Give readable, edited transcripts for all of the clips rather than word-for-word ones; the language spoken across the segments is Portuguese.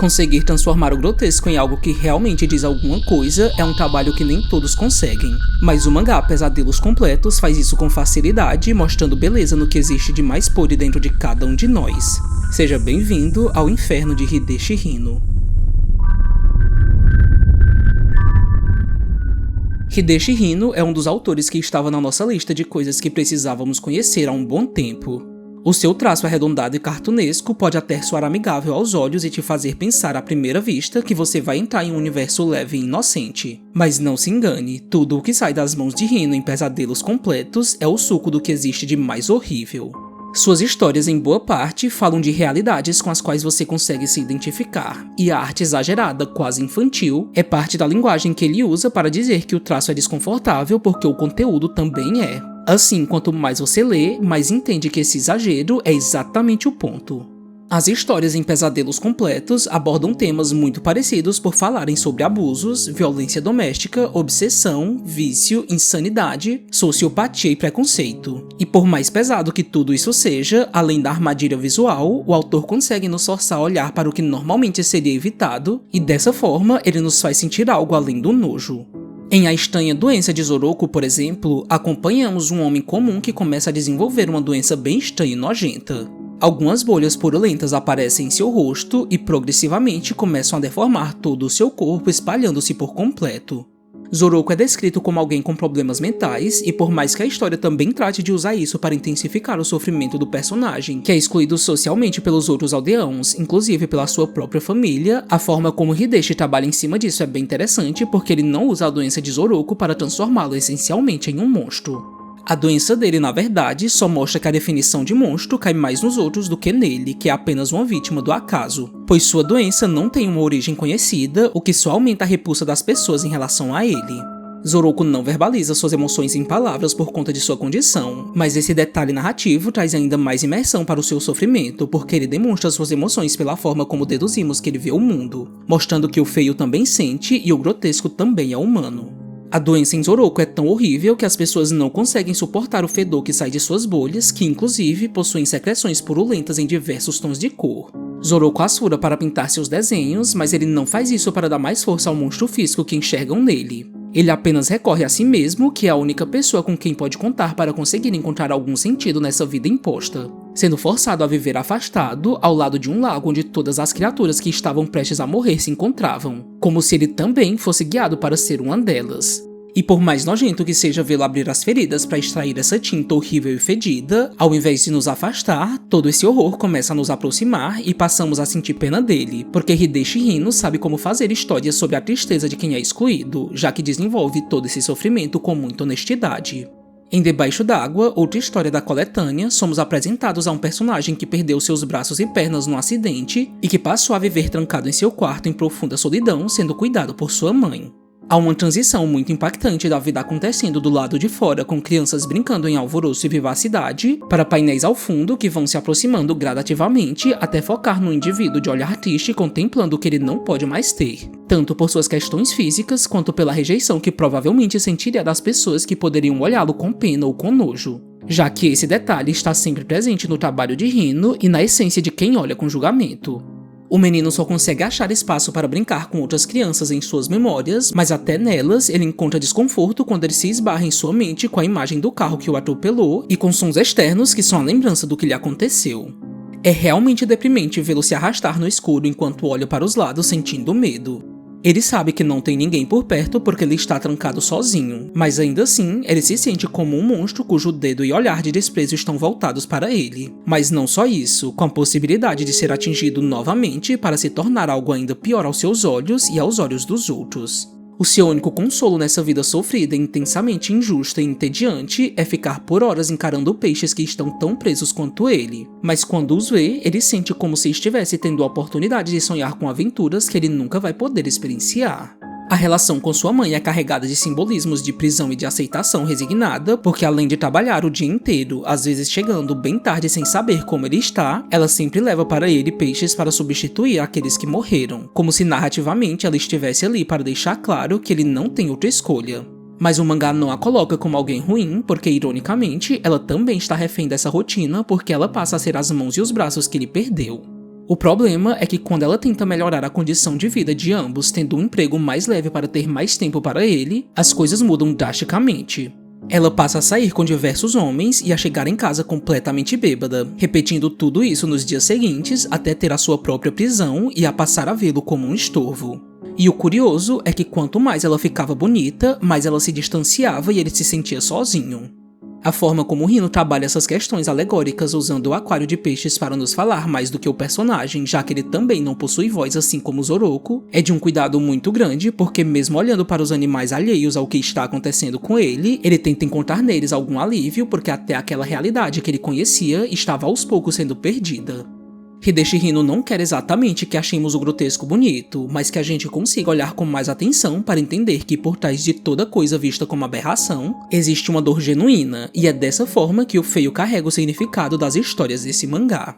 Conseguir transformar o grotesco em algo que realmente diz alguma coisa é um trabalho que nem todos conseguem. Mas o mangá Pesadelos Completos faz isso com facilidade, mostrando beleza no que existe de mais podre dentro de cada um de nós. Seja bem-vindo ao inferno de Hideshi Hino. Hideshi Hino é um dos autores que estava na nossa lista de coisas que precisávamos conhecer há um bom tempo. O seu traço arredondado e cartunesco pode até soar amigável aos olhos e te fazer pensar à primeira vista que você vai entrar em um universo leve e inocente. Mas não se engane, tudo o que sai das mãos de Hino em Pesadelos Completos é o suco do que existe de mais horrível. Suas histórias, em boa parte, falam de realidades com as quais você consegue se identificar, e a arte exagerada, quase infantil, é parte da linguagem que ele usa para dizer que o traço é desconfortável porque o conteúdo também é. Assim, quanto mais você lê, mais entende que esse exagero é exatamente o ponto. As histórias em Pesadelos Completos abordam temas muito parecidos por falarem sobre abusos, violência doméstica, obsessão, vício, insanidade, sociopatia e preconceito. E por mais pesado que tudo isso seja, além da armadilha visual, o autor consegue nos forçar a olhar para o que normalmente seria evitado, e dessa forma ele nos faz sentir algo além do nojo. Em A Estranha Doença de Zoroku, por exemplo, acompanhamos um homem comum que começa a desenvolver uma doença bem estranha e nojenta. Algumas bolhas purulentas aparecem em seu rosto e progressivamente começam a deformar todo o seu corpo, espalhando-se por completo. Zoroku é descrito como alguém com problemas mentais, e por mais que a história também trate de usar isso para intensificar o sofrimento do personagem, que é excluído socialmente pelos outros aldeãos, inclusive pela sua própria família, a forma como Hideshi trabalha em cima disso é bem interessante porque ele não usa a doença de Zoroku para transformá-lo essencialmente em um monstro. A doença dele, na verdade, só mostra que a definição de monstro cai mais nos outros do que nele, que é apenas uma vítima do acaso, pois sua doença não tem uma origem conhecida, o que só aumenta a repulsa das pessoas em relação a ele. Zoroku não verbaliza suas emoções em palavras por conta de sua condição, mas esse detalhe narrativo traz ainda mais imersão para o seu sofrimento, porque ele demonstra suas emoções pela forma como deduzimos que ele vê o mundo, mostrando que o feio também sente e o grotesco também é humano. A doença em Zoroku é tão horrível que as pessoas não conseguem suportar o fedor que sai de suas bolhas, que inclusive possuem secreções purulentas em diversos tons de cor. Zoroku assura para pintar seus desenhos, mas ele não faz isso para dar mais força ao monstro físico que enxergam nele. Ele apenas recorre a si mesmo, que é a única pessoa com quem pode contar para conseguir encontrar algum sentido nessa vida imposta, sendo forçado a viver afastado, ao lado de um lago onde todas as criaturas que estavam prestes a morrer se encontravam, como se ele também fosse guiado para ser uma delas. E por mais nojento que seja vê-lo abrir as feridas para extrair essa tinta horrível e fedida, ao invés de nos afastar, todo esse horror começa a nos aproximar e passamos a sentir pena dele, porque Hideshi Hino sabe como fazer histórias sobre a tristeza de quem é excluído, já que desenvolve todo esse sofrimento com muita honestidade. Em Debaixo d'Água, outra história da coletânea, somos apresentados a um personagem que perdeu seus braços e pernas num acidente e que passou a viver trancado em seu quarto em profunda solidão, sendo cuidado por sua mãe. Há uma transição muito impactante da vida acontecendo do lado de fora, com crianças brincando em alvoroço e vivacidade, para painéis ao fundo que vão se aproximando gradativamente até focar no indivíduo de olhar triste contemplando o que ele não pode mais ter, tanto por suas questões físicas quanto pela rejeição que provavelmente sentiria das pessoas que poderiam olhá-lo com pena ou com nojo, já que esse detalhe está sempre presente no trabalho de Hino e na essência de quem olha com julgamento. O menino só consegue achar espaço para brincar com outras crianças em suas memórias, mas até nelas ele encontra desconforto quando ele se esbarra em sua mente com a imagem do carro que o atropelou e com sons externos que são a lembrança do que lhe aconteceu. É realmente deprimente vê-lo se arrastar no escuro enquanto olha para os lados sentindo medo. Ele sabe que não tem ninguém por perto porque ele está trancado sozinho, mas ainda assim, ele se sente como um monstro cujo dedo e olhar de desprezo estão voltados para ele. Mas não só isso, com a possibilidade de ser atingido novamente para se tornar algo ainda pior aos seus olhos e aos olhos dos outros. O seu único consolo nessa vida sofrida, intensamente injusta e entediante, é ficar por horas encarando peixes que estão tão presos quanto ele. Mas quando os vê, ele sente como se estivesse tendo a oportunidade de sonhar com aventuras que ele nunca vai poder experienciar. A relação com sua mãe é carregada de simbolismos de prisão e de aceitação resignada, porque além de trabalhar o dia inteiro, às vezes chegando bem tarde sem saber como ele está, ela sempre leva para ele peixes para substituir aqueles que morreram, como se narrativamente ela estivesse ali para deixar claro que ele não tem outra escolha. Mas o mangá não a coloca como alguém ruim, porque ironicamente, ela também está refém dessa rotina porque ela passa a ser as mãos e os braços que ele perdeu. O problema é que quando ela tenta melhorar a condição de vida de ambos, tendo um emprego mais leve para ter mais tempo para ele, as coisas mudam drasticamente. Ela passa a sair com diversos homens e a chegar em casa completamente bêbada, repetindo tudo isso nos dias seguintes até ter a sua própria prisão e a passar a vê-lo como um estorvo. E o curioso é que quanto mais ela ficava bonita, mais ela se distanciava e ele se sentia sozinho. A forma como Hino trabalha essas questões alegóricas usando o aquário de peixes para nos falar mais do que o personagem, já que ele também não possui voz assim como o Zoroku, é de um cuidado muito grande, porque mesmo olhando para os animais alheios ao que está acontecendo com ele, ele tenta encontrar neles algum alívio, porque até aquela realidade que ele conhecia estava aos poucos sendo perdida. Hideshi Hino não quer exatamente que achemos o grotesco bonito, mas que a gente consiga olhar com mais atenção para entender que por trás de toda coisa vista como aberração, existe uma dor genuína, e é dessa forma que o feio carrega o significado das histórias desse mangá.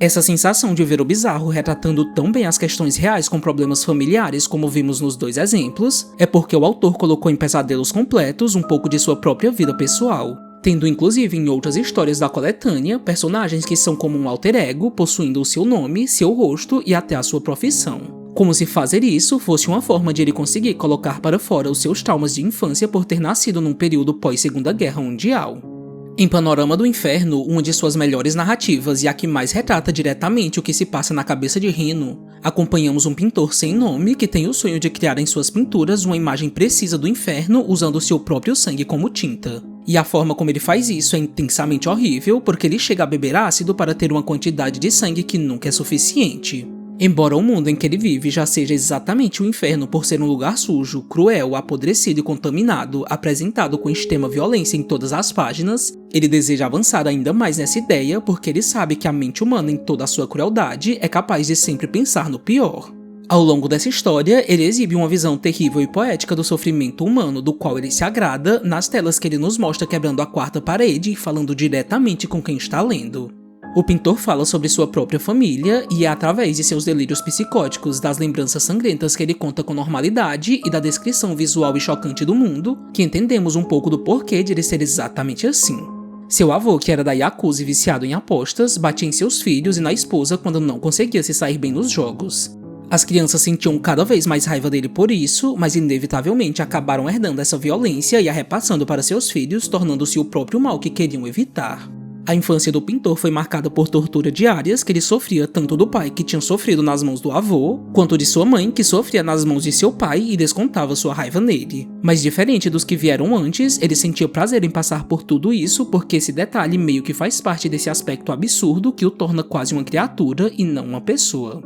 Essa sensação de ver o bizarro retratando tão bem as questões reais com problemas familiares como vimos nos dois exemplos, é porque o autor colocou em Pesadelos Completos um pouco de sua própria vida pessoal, tendo inclusive em outras histórias da coletânea personagens que são como um alter ego, possuindo o seu nome, seu rosto e até a sua profissão. Como se fazer isso fosse uma forma de ele conseguir colocar para fora os seus traumas de infância por ter nascido num período pós-Segunda Guerra Mundial. Em Panorama do Inferno, uma de suas melhores narrativas e a que mais retrata diretamente o que se passa na cabeça de Hino, acompanhamos um pintor sem nome que tem o sonho de criar em suas pinturas uma imagem precisa do inferno usando seu próprio sangue como tinta. E a forma como ele faz isso é intensamente horrível, porque ele chega a beber ácido para ter uma quantidade de sangue que nunca é suficiente. Embora o mundo em que ele vive já seja exatamente o inferno por ser um lugar sujo, cruel, apodrecido e contaminado, apresentado com extrema violência em todas as páginas, ele deseja avançar ainda mais nessa ideia porque ele sabe que a mente humana em toda a sua crueldade é capaz de sempre pensar no pior. Ao longo dessa história, ele exibe uma visão terrível e poética do sofrimento humano, do qual ele se agrada, nas telas que ele nos mostra quebrando a quarta parede e falando diretamente com quem está lendo. O pintor fala sobre sua própria família e é através de seus delírios psicóticos, das lembranças sangrentas que ele conta com normalidade e da descrição visual e chocante do mundo, que entendemos um pouco do porquê de ele ser exatamente assim. Seu avô, que era da Yakuza e viciado em apostas, batia em seus filhos e na esposa quando não conseguia se sair bem nos jogos. As crianças sentiam cada vez mais raiva dele por isso, mas inevitavelmente acabaram herdando essa violência e a repassando para seus filhos, tornando-se o próprio mal que queriam evitar. A infância do pintor foi marcada por tortura diárias que ele sofria tanto do pai, que tinha sofrido nas mãos do avô, quanto de sua mãe, que sofria nas mãos de seu pai e descontava sua raiva nele. Mas diferente dos que vieram antes, ele sentia prazer em passar por tudo isso, porque esse detalhe meio que faz parte desse aspecto absurdo que o torna quase uma criatura e não uma pessoa.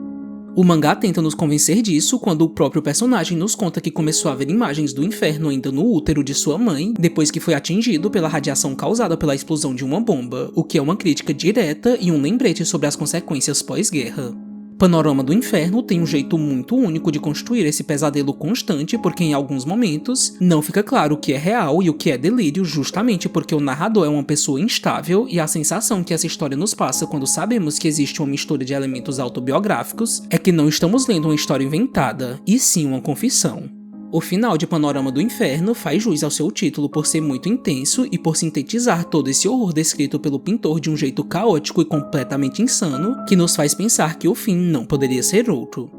O mangá tenta nos convencer disso quando o próprio personagem nos conta que começou a ver imagens do inferno ainda no útero de sua mãe, depois que foi atingido pela radiação causada pela explosão de uma bomba, o que é uma crítica direta e um lembrete sobre as consequências pós-guerra. Panorama do Inferno tem um jeito muito único de construir esse pesadelo constante, porque em alguns momentos não fica claro o que é real e o que é delírio, justamente porque o narrador é uma pessoa instável, e a sensação que essa história nos passa quando sabemos que existe uma mistura de elementos autobiográficos é que não estamos lendo uma história inventada, e sim uma confissão. O final de Panorama do Inferno faz jus ao seu título por ser muito intenso e por sintetizar todo esse horror descrito pelo pintor de um jeito caótico e completamente insano, que nos faz pensar que o fim não poderia ser outro.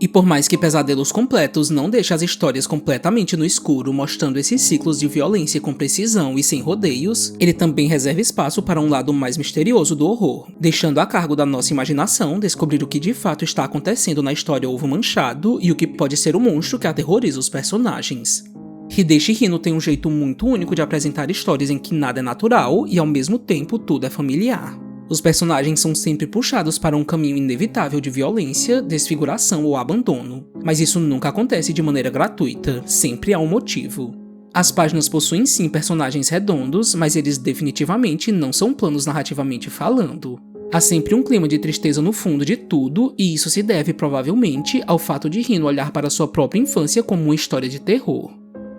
E por mais que Pesadelos Completos não deixe as histórias completamente no escuro, mostrando esses ciclos de violência com precisão e sem rodeios, ele também reserva espaço para um lado mais misterioso do horror, deixando a cargo da nossa imaginação descobrir o que de fato está acontecendo na história Ovo Manchado e o que pode ser o monstro que aterroriza os personagens. Hideshi Hino tem um jeito muito único de apresentar histórias em que nada é natural e ao mesmo tempo tudo é familiar. Os personagens são sempre puxados para um caminho inevitável de violência, desfiguração ou abandono, mas isso nunca acontece de maneira gratuita, sempre há um motivo. As páginas possuem sim personagens redondos, mas eles definitivamente não são planos narrativamente falando. Há sempre um clima de tristeza no fundo de tudo, e isso se deve provavelmente ao fato de Hino olhar para sua própria infância como uma história de terror.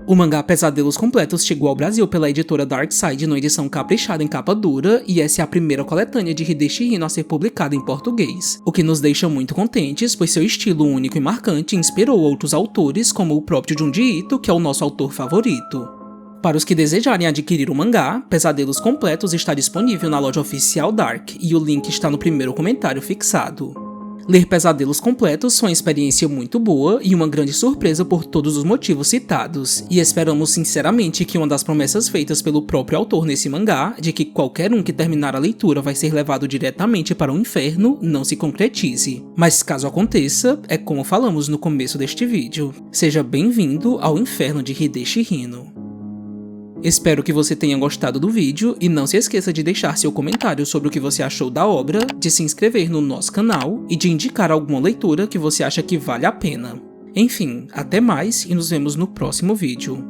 O mangá Pesadelos Completos chegou ao Brasil pela editora Dark Side numa edição caprichada em capa dura, e essa é a primeira coletânea de Hideshi Hino a ser publicada em português, o que nos deixa muito contentes, pois seu estilo único e marcante inspirou outros autores, como o próprio Junji Ito, que é o nosso autor favorito. Para os que desejarem adquirir o mangá, Pesadelos Completos está disponível na loja oficial Dark, e o link está no primeiro comentário fixado. Ler Pesadelos completos foi uma experiência muito boa e uma grande surpresa por todos os motivos citados, e esperamos sinceramente que uma das promessas feitas pelo próprio autor nesse mangá, de que qualquer um que terminar a leitura vai ser levado diretamente para o inferno, não se concretize. Mas caso aconteça, é como falamos no começo deste vídeo, seja bem-vindo ao inferno de Hideshi Hino. Espero que você tenha gostado do vídeo e não se esqueça de deixar seu comentário sobre o que você achou da obra, de se inscrever no nosso canal e de indicar alguma leitura que você acha que vale a pena. Enfim, até mais e nos vemos no próximo vídeo.